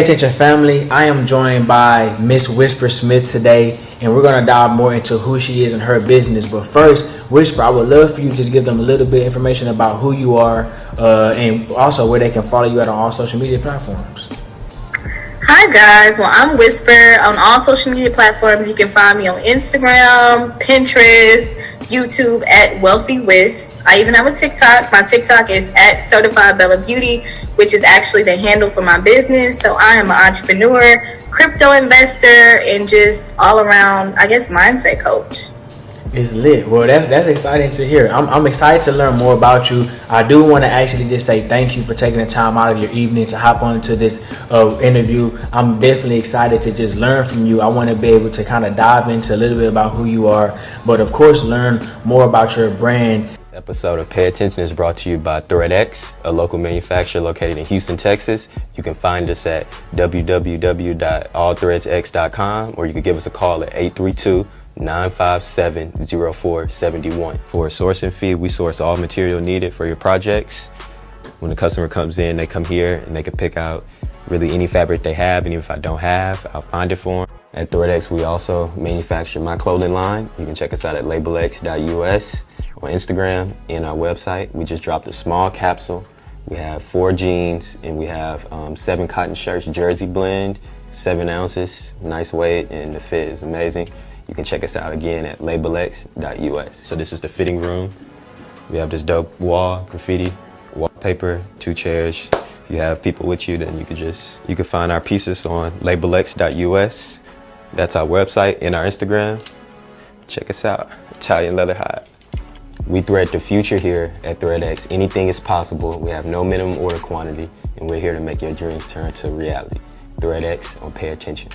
Attention family, I am joined by Miss Whisper Smith today, and we're going to dive more into who she is and her business. But first, Whisper, I would love for you to just give them a little bit of information about who you are and also where they can follow you at on all social media platforms. Hi guys, well I'm Whisper on all social media platforms. You can find me on Instagram, Pinterest, YouTube at Wealthy Whis. I even have a TikTok. My TikTok is at Certified Bella Beauty, which is actually the handle for my business. So I am an entrepreneur, crypto investor, and just all around, I guess, mindset coach. It's lit. Well, that's exciting to hear. I'm excited to learn more about you. I do want to actually just say thank you for taking the time out of your evening to hop on into this interview. I'm definitely excited to just learn from you. I want to be able to kind of dive into a little bit about who you are, but of course learn more about your brand. This episode of Pay Attention is brought to you by ThreadX, a local manufacturer located in Houston, Texas. You can find us at www.allthreadsx.com, or you can give us a call at 832-957-0471. For a sourcing fee, we source all material needed for your projects. When the customer comes in, they come here and they can pick out really any fabric they have, and even if I don't have, I'll find it for them. At ThreadX, we also manufacture my clothing line. You can check us out at labelx.us on Instagram and our website. We just dropped a small capsule. We have 4 jeans and we have 7 cotton shirts, jersey blend, 7 ounces, nice weight, and the fit is amazing. You can check us out again at labelx.us. So this is the fitting room. We have this dope wall, graffiti, wallpaper, 2 chairs. If you have people with you, then you can find our pieces on labelx.us. That's our website and our Instagram. Check us out, Italian Leather Hide. We thread the future here at ThreadX. Anything is possible. We have no minimum order quantity, and we're here to make your dreams turn to reality. ThreadX on Pay Attention.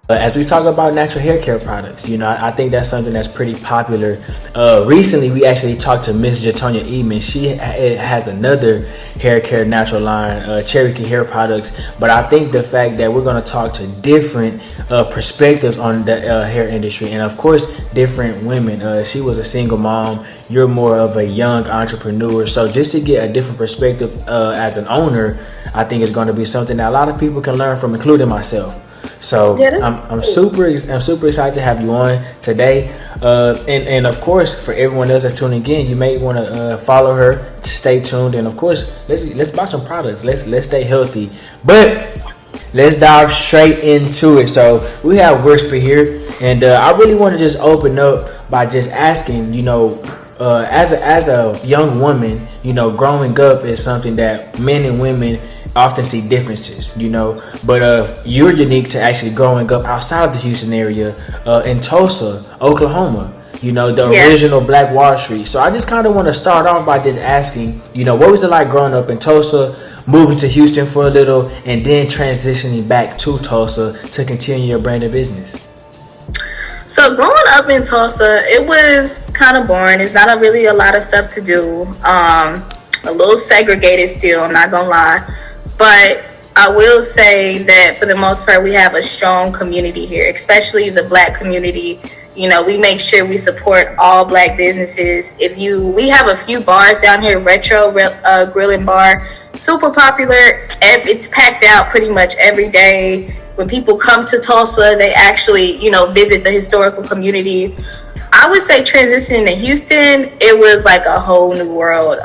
As we talk about natural hair care products, I think that's something that's pretty popular. Recently, we actually talked to Miss Jatonia Eman. She has another hair care natural line, Cherokee Hair Products. But I think the fact that we're going to talk to different perspectives on the hair industry, and of course, different women. She was a single mom. You're more of a young entrepreneur. So just to get a different perspective as an owner, I think it's going to be something that a lot of people can learn from, including myself. So I'm super excited to have you on today, and of course for everyone else that's tuning in, you may want to follow her to stay tuned, and of course let's buy some products. Let's stay healthy, but let's dive straight into it. So we have Whisper here, and I really want to just open up by just asking, as a young woman, growing up is something that men and women often see differences, but you're unique to actually growing up outside of the Houston area, in Tulsa, Oklahoma, the original Black Wall Street. So I just kind of want to start off by just asking, what was it like growing up in Tulsa, moving to Houston for a little, and then transitioning back to Tulsa to continue your brand of business? So growing up in Tulsa, it was kind of boring. It's not really a lot of stuff to do. A little segregated still, I'm not gonna lie. But I will say that for the most part, we have a strong community here, especially the Black community. We make sure we support all Black businesses. We have a few bars down here, Retro Grill and Bar, super popular. It's packed out pretty much every day. When people come to Tulsa, they actually, visit the historical communities. I would say transitioning to Houston, it was like a whole new world.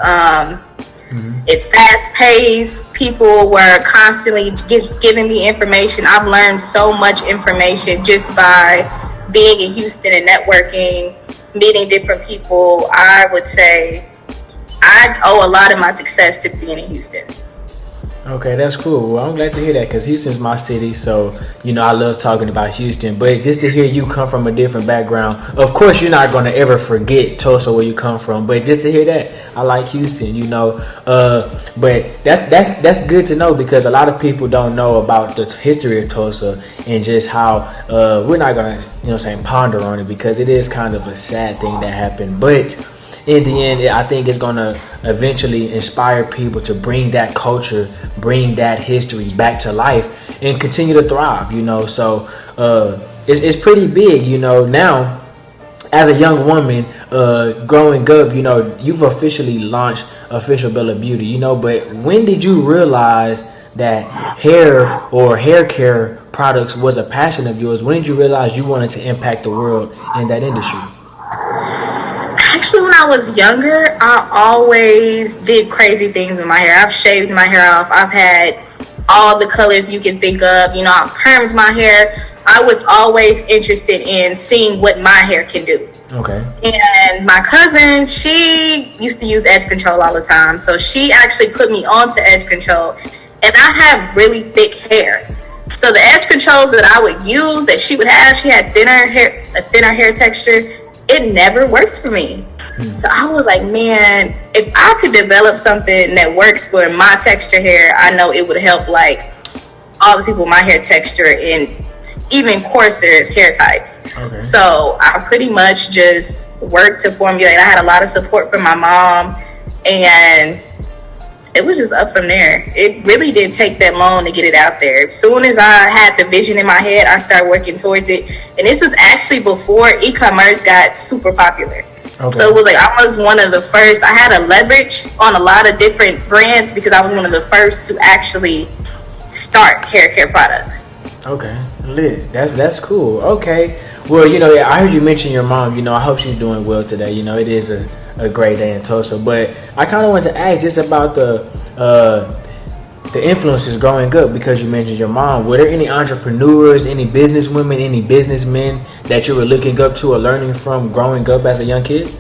It's fast paced. People were constantly just giving me information. I've learned so much information just by being in Houston and networking, meeting different people. I would say I owe a lot of my success to being in Houston. Okay, that's cool. Well, I'm glad to hear that because Houston's my city, so I love talking about Houston. But just to hear you come from a different background, of course you're not going to ever forget Tulsa, where you come from. But just to hear that, I like Houston, But that's good to know because a lot of people don't know about the history of Tulsa and just how we're not going to ponder on it because it is kind of a sad thing that happened, but in the end, I think it's going to eventually inspire people to bring that culture, bring that history back to life and continue to thrive, So it's pretty big, now as a young woman, growing up, you know, you've officially launched Official Bella Beauty, you know, but when did you realize that hair or hair care products was a passion of yours? When did you realize you wanted to impact the world in that industry? Actually, when I was younger, I always did crazy things with my hair. I've shaved my hair off. I've had all the colors you can think of. You know, I've permed my hair. I was always interested in seeing what my hair can do. Okay. And my cousin, she used to use edge control all the time. So she actually put me onto edge control. And I have really thick hair. So the edge controls that I would use, that she would have, she had a thinner hair texture. It never worked for me. So I was like, man, if I could develop something that works for my texture hair, I know it would help like all the people with my hair texture and even coarser hair types. Okay. So I pretty much just worked to formulate. I had a lot of support from my mom, and it was just up from there. It really didn't take that long to get it out there. As soon as I had the vision in my head, I started working towards it. And this was actually before e-commerce got super popular. Okay. So it was like I was one of the first. I had a leverage on a lot of different brands because I was one of the first to actually start hair care products. Okay, lit. That's cool. Okay. Well, you know, I heard you mention your mom. You know, I hope she's doing well today. You know, it is a great day in Tulsa. But I kind of wanted to ask just about the influences growing up, because you mentioned your mom. Were there any entrepreneurs, any business women, any businessmen that you were looking up to or learning from growing up as a young kid?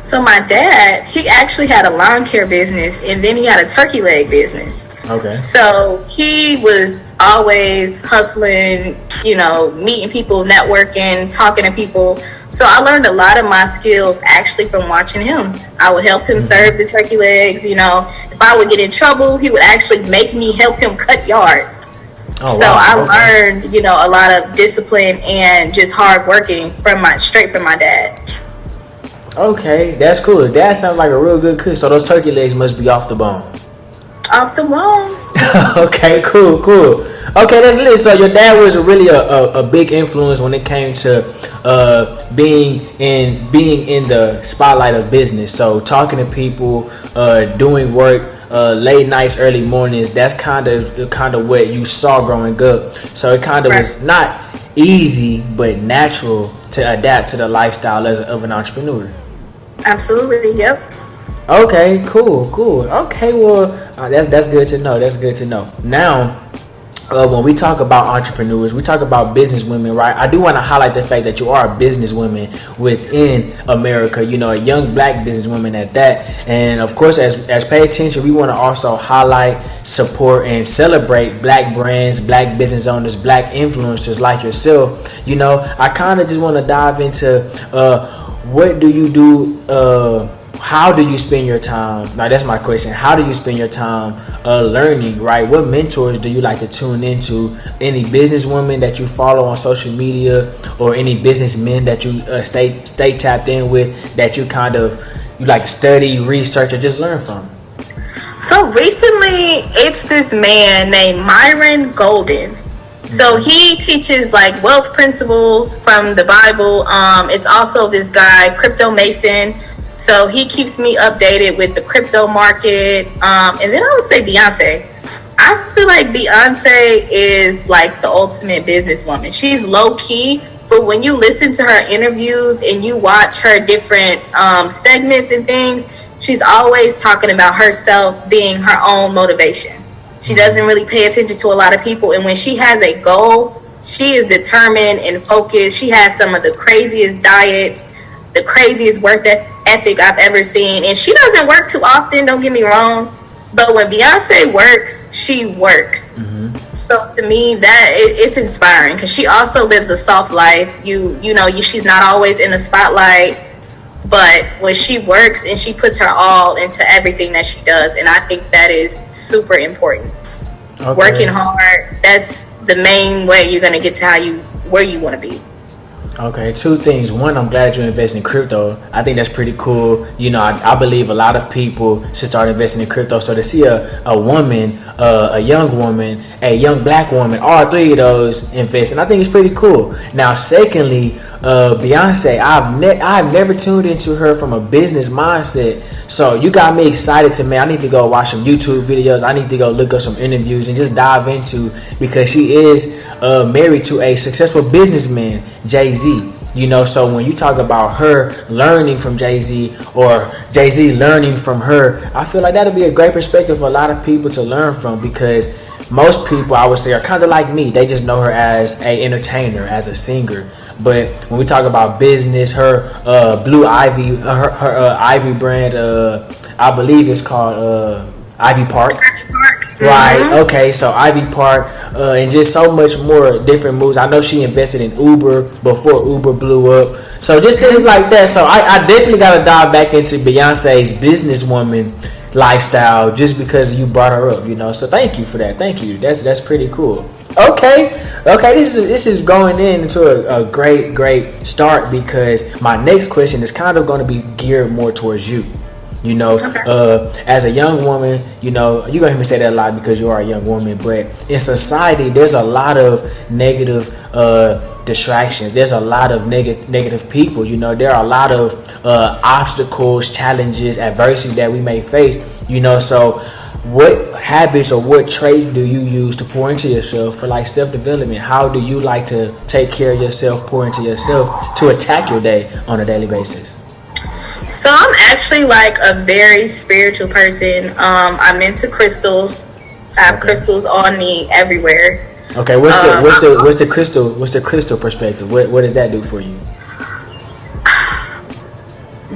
So my dad, he actually had a lawn care business, and then he had a turkey leg business. Okay. So he was always hustling, you know, meeting people, networking, talking to people. So I learned a lot of my skills actually from watching him. I would help him serve the turkey legs. You know, if I would get in trouble, he would actually make me help him cut yards. Oh, so wow. I learned, you know, a lot of discipline and just hard working straight from my dad. Okay, that's cool. Dad sounds like a real good cook. So those turkey legs must be off the bone. Off the bone. Okay, cool. Okay, that's lit. So your dad was really a big influence when it came to being in the spotlight of business. So talking to people, doing work, late nights, early mornings. That's kind of what you saw growing up. So it kind of was not easy, but natural to adapt to the lifestyle of an entrepreneur. Absolutely. Yep. Okay, cool. Okay, well, that's good to know. That's good to know. Now, when we talk about entrepreneurs, we talk about business women, right? I do want to highlight the fact that you are a business woman within America, you know, a young black business woman at that. And of course, as Pay Attention, we want to also highlight, support, and celebrate black brands, black business owners, black influencers like yourself. You know, I kind of just want to dive into what do you do, how do you spend your time? Now, that's my question. How do you spend your time learning, right? What mentors do you like to tune into? Any businesswomen that you follow on social media, or any businessmen that you stay tapped in with, that you like to study, research, or just learn from? So recently, it's this man named Myron Golden. So he teaches like wealth principles from the Bible. It's also this guy, Crypto Mason. So he keeps me updated with the crypto market. And then I would say Beyonce. I feel like Beyonce is like the ultimate businesswoman. She's low key, but when you listen to her interviews and you watch her different segments and things, she's always talking about herself being her own motivation. She doesn't really pay attention to a lot of people. And when she has a goal, she is determined and focused. She has some of the craziest diets, the craziest work ethic I've ever seen. And she doesn't work too often, don't get me wrong. But when Beyonce works, she works. Mm-hmm. So to me, that it's inspiring, because she also lives a soft life. She's not always in the spotlight. But when she works and she puts her all into everything that she does, and I think that is super important. Okay. Working hard, that's the main way you're going to get to where you want to be. Okay, two things. One, I'm glad you invest in crypto. I think that's pretty cool. You know, I believe a lot of people should start investing in crypto. So to see a woman, a young woman, a young black woman, all three of those invest, and I think it's pretty cool. Now, secondly, Beyonce, I've never tuned into her from a business mindset. So you got me excited to, man, I need to go watch some YouTube videos. I need to go look up some interviews and just dive into, because she is married to a successful businessman, Jay-Z. You know, so when you talk about her learning from Jay-Z or Jay-Z learning from her, I feel like that'll be a great perspective for a lot of people to learn from, because most people, I would say, are kind of like me. They just know her as a entertainer, as a singer. But when we talk about business, her Blue Ivy, her Ivy brand, I believe it's called Ivy Park. Right. Okay. So Ivy Park, and just so much more different moves. I know she invested in Uber before Uber blew up. So just things like that. So I definitely got to dive back into Beyonce's businesswoman lifestyle just because you brought her up. You know. So thank you for that. Thank you. That's pretty cool. Okay. This is going into a great start, because my next question is kind of going to be geared more towards you. You know, as a young woman, you know, you're going to hear me say that a lot because you are a young woman, but in society, there's a lot of negative distractions. There's a lot of negative people. You know, there are a lot of obstacles, challenges, adversity that we may face, you know. So what habits or what traits do you use to pour into yourself for like self-development? How do you like to take care of yourself, pour into yourself to attack your day on a daily basis? So I'm actually like a very spiritual person. I'm into crystals. I have crystals on me everywhere. Okay, what's the crystal perspective? What does that do for you?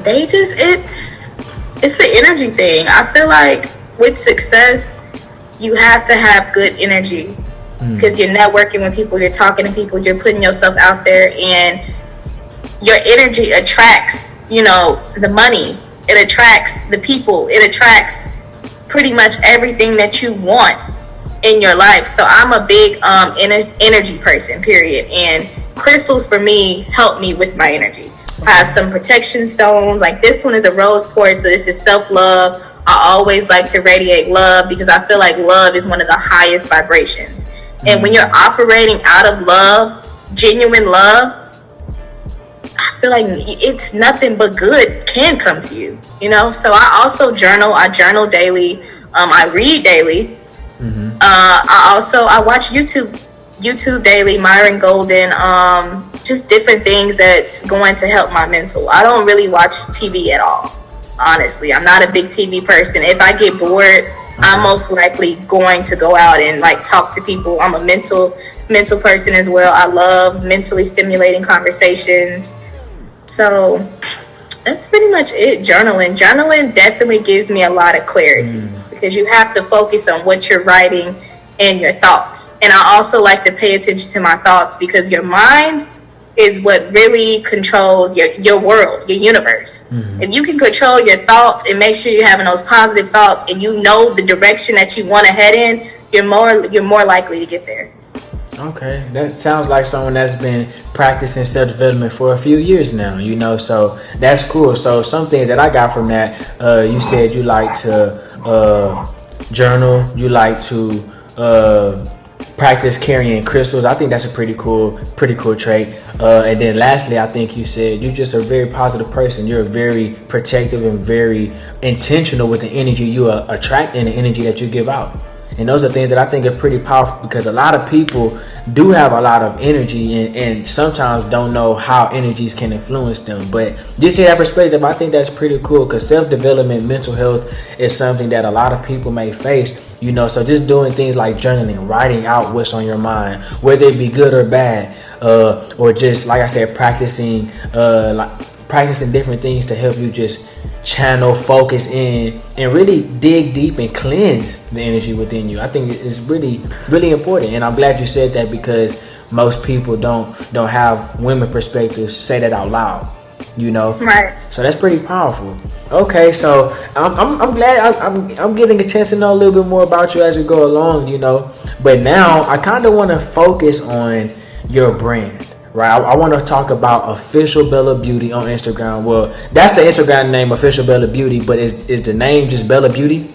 It's the energy thing. I feel like with success, you have to have good energy, because you're networking with people, you're talking to people, you're putting yourself out there, and your energy attracts, you know, the money, it attracts the people, it attracts pretty much everything that you want in your life. So I'm a big energy person, period, and crystals for me help me with my energy. I have some protection stones, like this one is a rose quartz, so this is self-love. I always like to radiate love, because I feel like love is one of the highest vibrations, and when you're operating out of love, genuine love, I feel like it's nothing but good can come to you, you know. So I also journal. I journal daily. I read daily. I watch YouTube daily. Myron Golden. Just different things that's going to help my mental. I don't really watch TV at all. Honestly, I'm not a big TV person. If I get bored, I'm most likely going to go out and like talk to people. I'm a mental person as well. I love mentally stimulating conversations. So that's pretty much it. Journaling definitely gives me a lot of clarity, because you have to focus on what you're writing and your thoughts. And I also like to pay attention to my thoughts, because your mind is what really controls your world, your universe. If you can control your thoughts and make sure you're having those positive thoughts, and you know the direction that you want to head in, you're more likely to get there. Okay, that sounds like someone that's been practicing self-development for a few years now, you know, so that's cool. So some things that I got from that, you said you like to journal, you like to practice carrying crystals. I think that's a pretty cool trait. And then lastly, I think you said you're just a very positive person. You're very protective and very intentional with the energy you attract and the energy that you give out. And those are things that I think are pretty powerful, because a lot of people do have a lot of energy and sometimes don't know how energies can influence them. But just to that perspective, I think that's pretty cool, because self-development, mental health is something that a lot of people may face, you know. So just doing things like journaling, writing out what's on your mind, whether it be good or bad, or just, like I said, practicing different things to help you just channel, focus in, and really dig deep and cleanse the energy within you. I think it's really, really important, and I'm glad you said that, because most people don't have women perspectives say that out loud, you know. Right. So that's pretty powerful. Okay, so I'm glad I'm getting a chance to know a little bit more about you as we go along, you know. But now I kind of want to focus on your brand, right? I want to talk about Official Bella Beauty on Instagram. Well, that's the Instagram name, Official Bella Beauty, but is the name just Bella Beauty?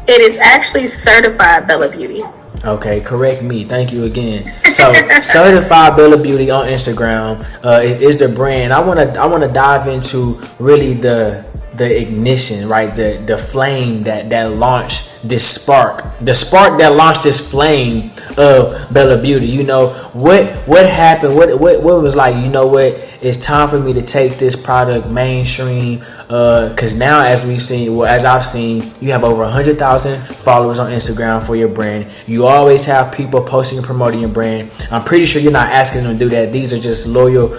It is actually Certified Bella Beauty. Okay, correct me. Thank you again. So, Certified Bella Beauty on Instagram is the brand. I wanna dive into really the ignition, right? The flame that launched this spark, the spark that launched this flame of Bella Beauty. You know what happened? What was like? You know what? It's time for me to take this product mainstream. Because now, as I've seen, you have over 100,000 followers on Instagram for your brand. You always have people posting and promoting your brand. I'm pretty sure you're not asking them to do that. These are just loyal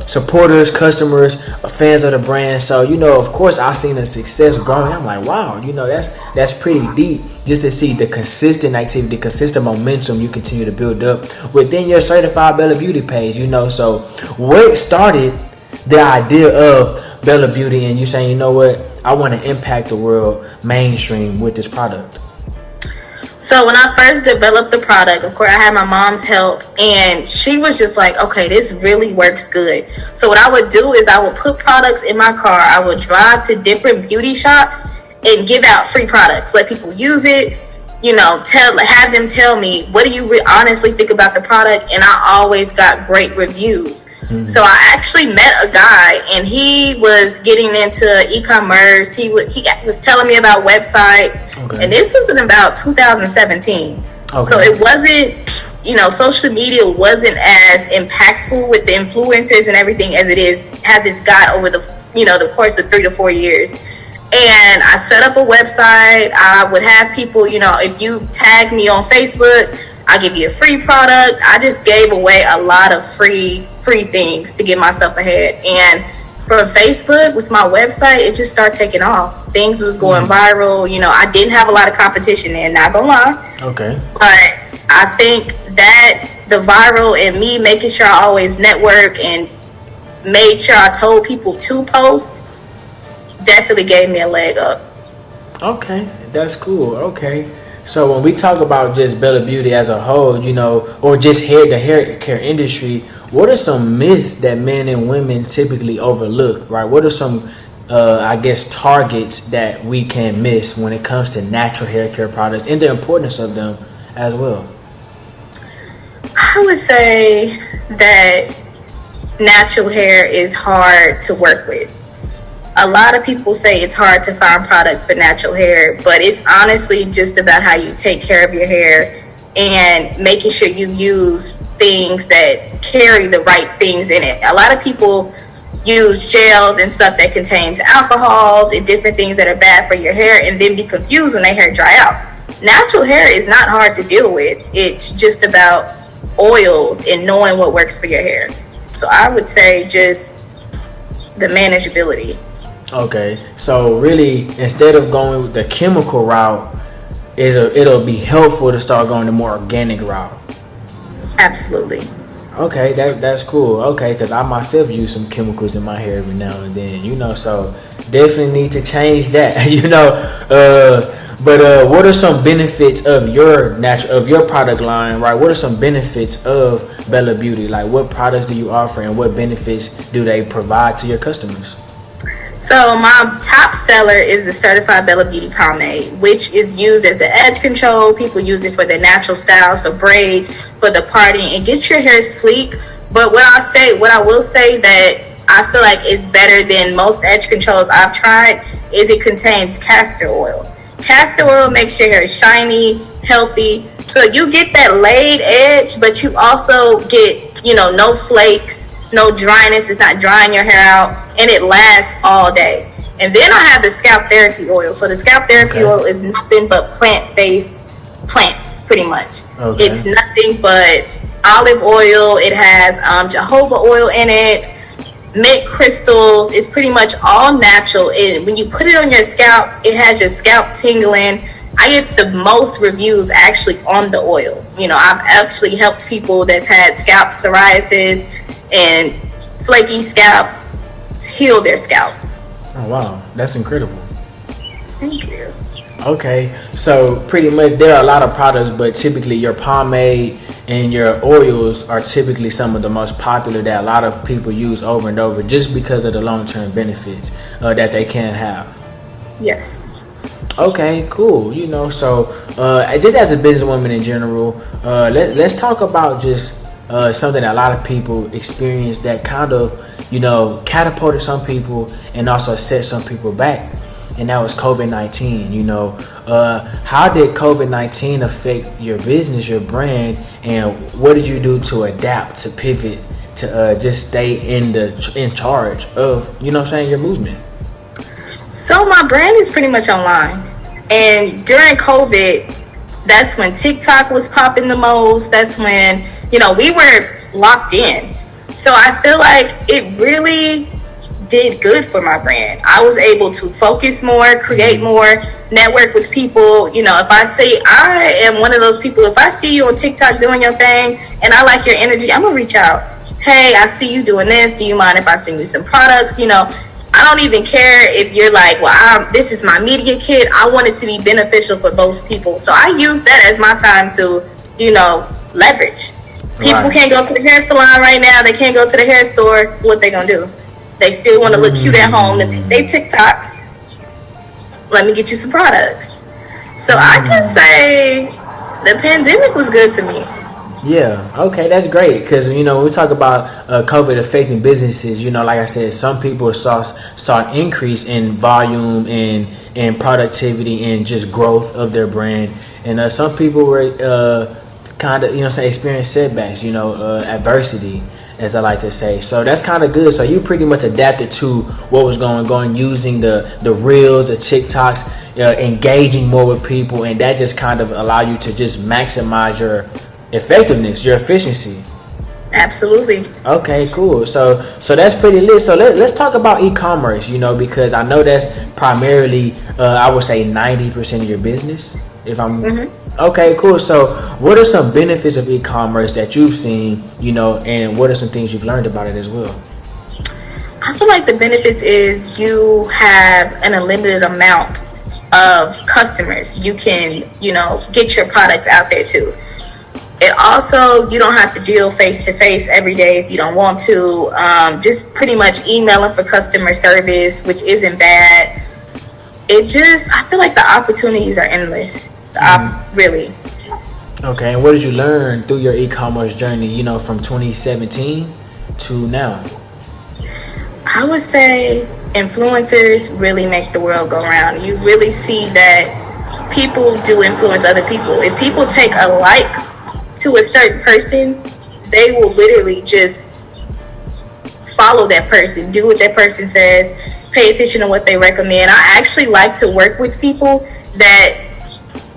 supporters, customers, fans of the brand. So, you know, of course, I've seen the success growing. I'm like, wow, you know, that's pretty deep just to see the consistent activity, the consistent momentum you continue to build up within your Certified Bella Beauty page. You know, so what started the idea of Bella Beauty and you saying, you know what, I want to impact the world mainstream with this product? So when I first developed the product, of course, I had my mom's help, and she was just like, okay, this really works good. So what I would do is I would put products in my car. I would drive to different beauty shops and give out free products, let people use it, you know, have them tell me, what do you honestly think about the product? And I always got great reviews. So I actually met a guy, and he was getting into e-commerce. He was telling me about websites, and this was in about 2017. So it wasn't, you know, social media wasn't as impactful with the influencers and everything as it's got over the, you know, the course of 3 to 4 years. And I set up a website. I would have people, you know, if you tag me on Facebook, I'll give you a free product. I just gave away a lot of free things to get myself ahead. And from Facebook with my website, it just started taking off. Things was going viral. You know, I didn't have a lot of competition there, not gonna lie. Okay. But I think that the viral and me making sure I always network and made sure I told people to post definitely gave me a leg up. Okay, that's cool. Okay. So when we talk about just Bella Beauty as a whole, you know, or just the hair care industry, what are some myths that men and women typically overlook, right? What are some, I guess, targets that we can miss when it comes to natural hair care products and the importance of them as well? I would say that natural hair is hard to work with. A lot of people say it's hard to find products for natural hair, but it's honestly just about how you take care of your hair and making sure you use things that carry the right things in it. A lot of people use gels and stuff that contains alcohols and different things that are bad for your hair and then be confused when their hair dry out. Natural hair is not hard to deal with. It's just about oils and knowing what works for your hair. So I would say just the manageability. Okay, so really, instead of going with the chemical route, it'll be helpful to start going the more organic route. Absolutely. Okay, that's cool. Okay, because I myself use some chemicals in my hair every now and then, you know, so definitely need to change that, you know. But what are some benefits of your product line, right? What are some benefits of Bella Beauty? Like, what products do you offer, and what benefits do they provide to your customers? So my top seller is the Certified Bella Beauty Pomade, which is used as an edge control. People use it for their natural styles, for braids, for the parting. It gets your hair sleek. But what I will say that I feel like it's better than most edge controls I've tried is it contains castor oil. Castor oil makes your hair shiny, healthy. So you get that laid edge, but you also get, you know, no flakes, no dryness. It's not drying your hair out, and it lasts all day. And then I have the Scalp Therapy Oil. So the Scalp Therapy Oil is nothing but plant-based plants, pretty much. Okay. It's nothing but olive oil. It has jojoba oil in it, mint crystals. It's pretty much all natural. And when you put it on your scalp, it has your scalp tingling. I get the most reviews actually on the oil. You know, I've actually helped people that's had scalp psoriasis and flaky scalps heal their scalp. Oh wow, that's incredible. Thank you. Okay, so pretty much there are a lot of products, but typically your pomade and your oils are typically some of the most popular that a lot of people use over and over just because of the long-term benefits that they can have. Yes. Okay, cool. So just as a businesswoman in general, let's talk about just something that a lot of people experience that kind of, catapulted some people and also set some people back. And that was COVID-19. How did COVID-19 affect your business, your brand, and what did you do to adapt, to pivot, to just stay in charge of, your movement? So my brand is pretty much online. And during COVID, that's when TikTok was popping the most. That's when, we were locked in. So I feel like it really did good for my brand. I was able to focus more, create more, network with people. If I say I am one of those people, if I see you on TikTok doing your thing and I like your energy, I'm gonna reach out. Hey, I see you doing this. Do you mind if I send you some products? I don't even care if you're like, well, this is my media kit. I want it to be beneficial for both people. So I use that as my time to, leverage. People can't go to the hair salon right now. They can't go to the hair store. What they gonna do? They still want to look cute at home. They TikToks. Let me get you some products. So I can say the pandemic was good to me. Yeah, okay, that's great. Because, when we talk about COVID affecting businesses, like I said, some people saw an increase in volume and productivity and just growth of their brand. And some people were kind of, experienced setbacks, adversity, as I like to say. So that's kind of good. So you pretty much adapted to what was going on, using the reels, the TikToks, engaging more with people. And that just kind of allowed you to just maximize your effectiveness, your efficiency. Absolutely. Okay, cool. So that's pretty lit. So let's talk about e-commerce, because I know that's primarily, I would say 90% of your business. If I'm okay, cool. So what are some benefits of e-commerce that you've seen, and what are some things you've learned about it as well? I feel like the benefits is you have an unlimited amount of customers. You can, get your products out there too. It also, you don't have to deal face to face every day if you don't want to. Just pretty much emailing for customer service, which isn't bad. I feel like the opportunities are endless. Really. Okay, and what did you learn through your e-commerce journey, from 2017 to now? I would say influencers really make the world go round. You really see that people do influence other people. If people take a like to a certain person, they will literally just follow that person, do what that person says, pay attention to what they recommend. I actually like to work with people that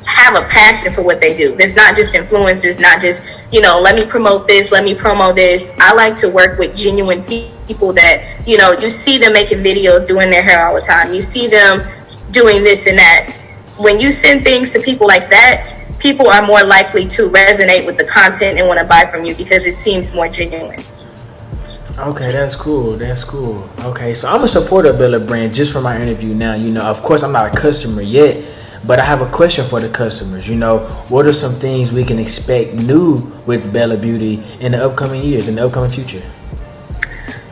have a passion for what they do. It's not just influencers, not just, let me promote this, let me promo this. I like to work with genuine people that, you see them making videos, doing their hair all the time. You see them doing this and that. When you send things to people like that, people are more likely to resonate with the content and want to buy from you because it seems more genuine. Okay, that's cool. Okay, so I'm a supporter of Bella Brand just from our interview now. Of course, I'm not a customer yet, but I have a question for the customers. What are some things we can expect new with Bella Beauty in the upcoming years, in the upcoming future?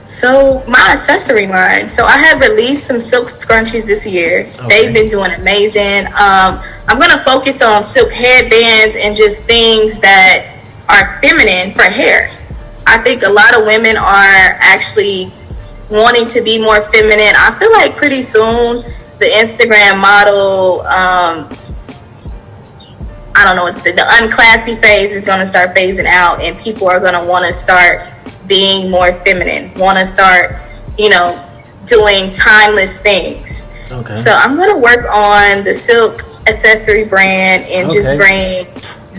So my accessory line. So I have released some silk scrunchies this year. Okay. They've been doing amazing. I'm going to focus on silk headbands and just things that are feminine for hair. I think a lot of women are actually wanting to be more feminine. I feel like pretty soon the Instagram model, I don't know what to say, the unclassy phase is going to start phasing out, and people are going to want to start being more feminine, want to start, doing timeless things. Okay. So I'm going to work on the silk accessory brand and just bring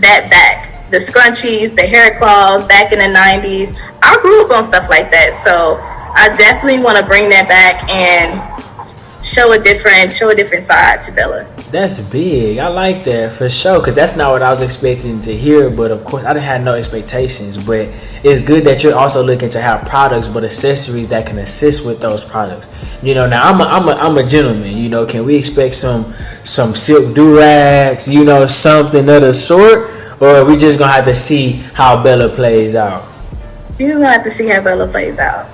that back. The scrunchies, the hair claws back in the 90s. I grew up on stuff like that. So I definitely want to bring that back and show a different side to Bella. That's big. I like that for sure, because that's not what I was expecting to hear. But of course, I didn't have no expectations. But it's good that you're also looking to have products, but accessories that can assist with those products. Now I'm a gentleman. Can we expect some silk do-rags? Something of the sort, or we just gonna have to see how Bella plays out? You're gonna have to see how Bella plays out.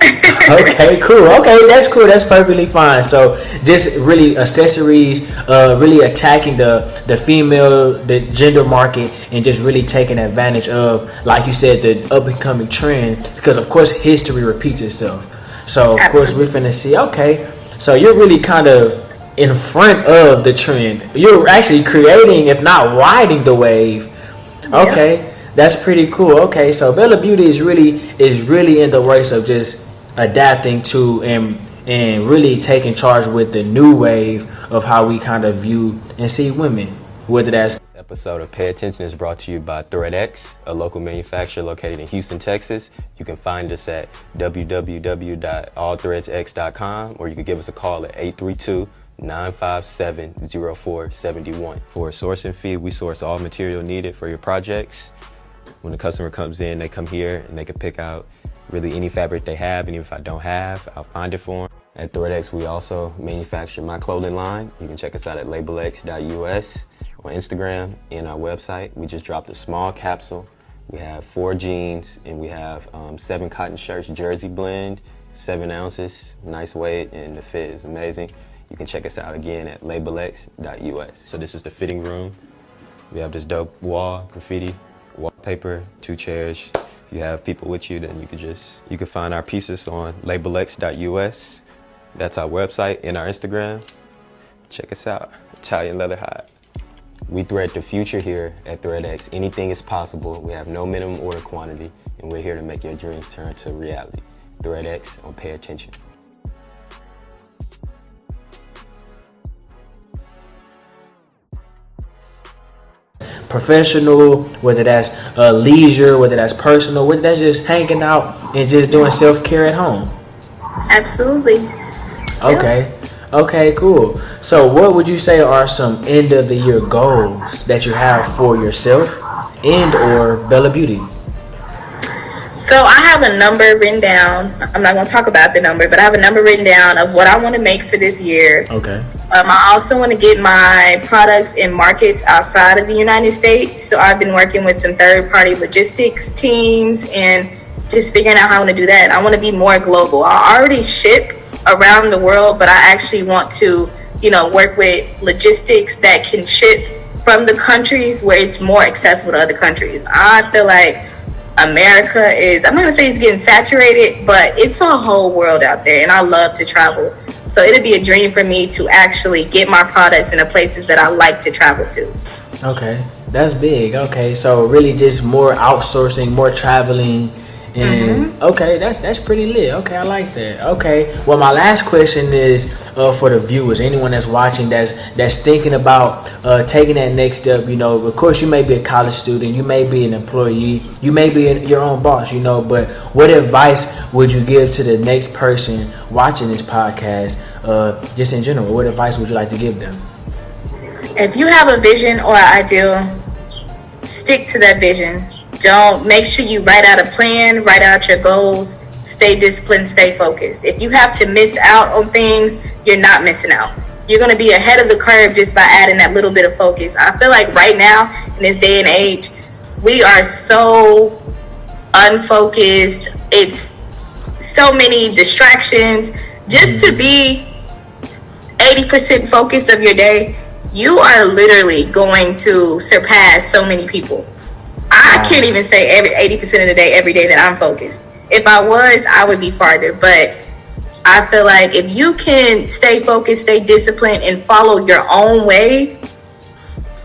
Okay, cool. Okay, that's cool. That's perfectly fine. So just really accessories, really attacking the female, the gender market, and just really taking advantage of, like you said, the up and coming trend, because of course history repeats itself. So of course we're finna see. Okay, so you're really kind of in front of the trend. You're actually creating, if not riding the wave. Okay. Yeah. That's pretty cool. Okay, so Bella Beauty is really in the race of just adapting to and really taking charge with the new wave of how we kind of view and see women. Whether that's this episode of Pay Attention is brought to you by ThreadX, a local manufacturer located in Houston, Texas. You can find us at www.allthreadsx.com, or you can give us a call at 832-957-0471. For a sourcing fee, we source all material needed for your projects. When the customer comes in, they come here and they can pick out really any fabric they have, and even if I don't have, I'll find it for them. At ThreadX, we also manufacture my clothing line. You can check us out at labelx.us on Instagram and our website. We just dropped a small capsule. We have 4 jeans, and we have 7 cotton shirts, jersey blend, 7 ounces, nice weight, and the fit is amazing. You can check us out again at labelx.us. So this is the fitting room. We have this dope wall, graffiti, wallpaper, 2 chairs. If you have people with you, then you can find our pieces on labelx.us. That's our website and our Instagram. Check us out, Italian Leather Hide. We thread the future here at ThreadX. Anything is possible. We have no minimum order quantity, and we're here to make your dreams turn to reality. ThreadX on Pay Attention. Professional, whether that's leisure, whether that's personal, whether that's just hanging out and just doing self-care at home. Absolutely. Okay. Okay, cool. So what would you say are some end of the year goals that you have for yourself and or Bella Beauty? So I have a number written down. I'm not going to talk about the number, but I have a number written down of what I want to make for this year. Okay. I also want to get my products in markets outside of the United States. So I've been working with some third-party logistics teams and just figuring out how I want to do that. I want to be more global. I already ship around the world, but I actually want to, work with logistics that can ship from the countries where it's more accessible to other countries. I feel like America is, I'm not gonna say it's getting saturated, but it's a whole world out there, and I love to travel. So it'd be a dream for me to actually get my products in the places that I like to travel to. Okay, that's big. Okay, so really just more outsourcing, more traveling, and okay, that's pretty lit. Okay, I like that. Okay, well, my last question is for the viewers, anyone that's watching that's thinking about taking that next step. Of course, you may be a college student, you may be an employee, you may be your own boss. But what advice would you give to the next person watching this podcast? Just in general, what advice would you like to give them? If you have a vision or an ideal, stick to that vision. Don't make sure you write out a plan, write out your goals, stay disciplined, stay focused. If you have to miss out on things, you're not missing out. You're going to be ahead of the curve just by adding that little bit of focus. I feel like right now, in this day and age, we are so unfocused. It's so many distractions. Just to be 80% focused of your day, you are literally going to surpass so many people. I can't even say every 80% of the day, every day that I'm focused. If I was, I would be farther. But I feel like if you can stay focused, stay disciplined, and follow your own way,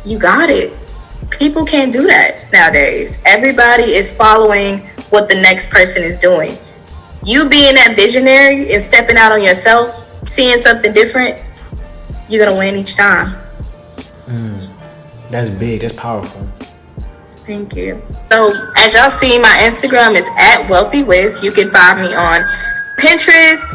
you got it. People can't do that nowadays. Everybody is following what the next person is doing. You being that visionary and stepping out on yourself, seeing something different, you're going to win each time. That's big. That's powerful. Thank you. So as y'all see, my Instagram is @WealthyWiz. You can find me on Pinterest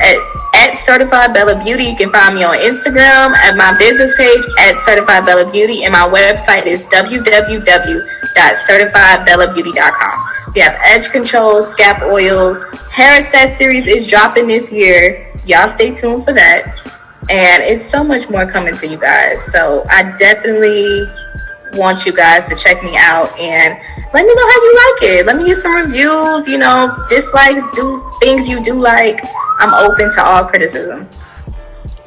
at Certified Bella Beauty. You can find me on Instagram at my business page at Certified Bella Beauty, and my website is www.certifiedbellabeauty.com. We have edge controls, scalp oils, hair accessories is dropping this year. Y'all stay tuned for that. And it's so much more coming to you guys. So I definitely want you guys to check me out and let me know how you like it. Let me get some reviews, dislikes, things you do like. I'm open to all criticism.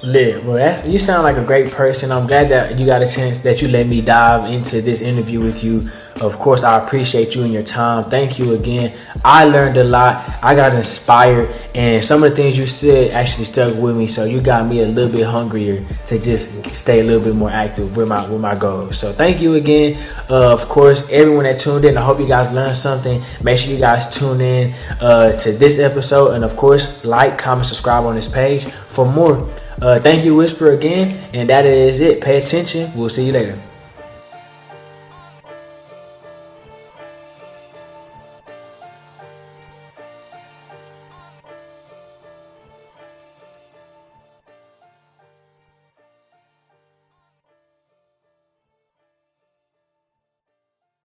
Lit. Well, you sound like a great person. I'm glad that you got a chance that you let me dive into this interview with you. Of course, I appreciate you and your time. Thank you again. I learned a lot. I got inspired, and some of the things you said actually stuck with me. So you got me a little bit hungrier to just stay a little bit more active with my goals. So thank you again. Of course, everyone that tuned in, I hope you guys learned something. Make sure you guys tune in to this episode, and of course, like, comment, subscribe on this page for more. Thank you, Whisper, again, and that is it. Pay attention. We'll see you later.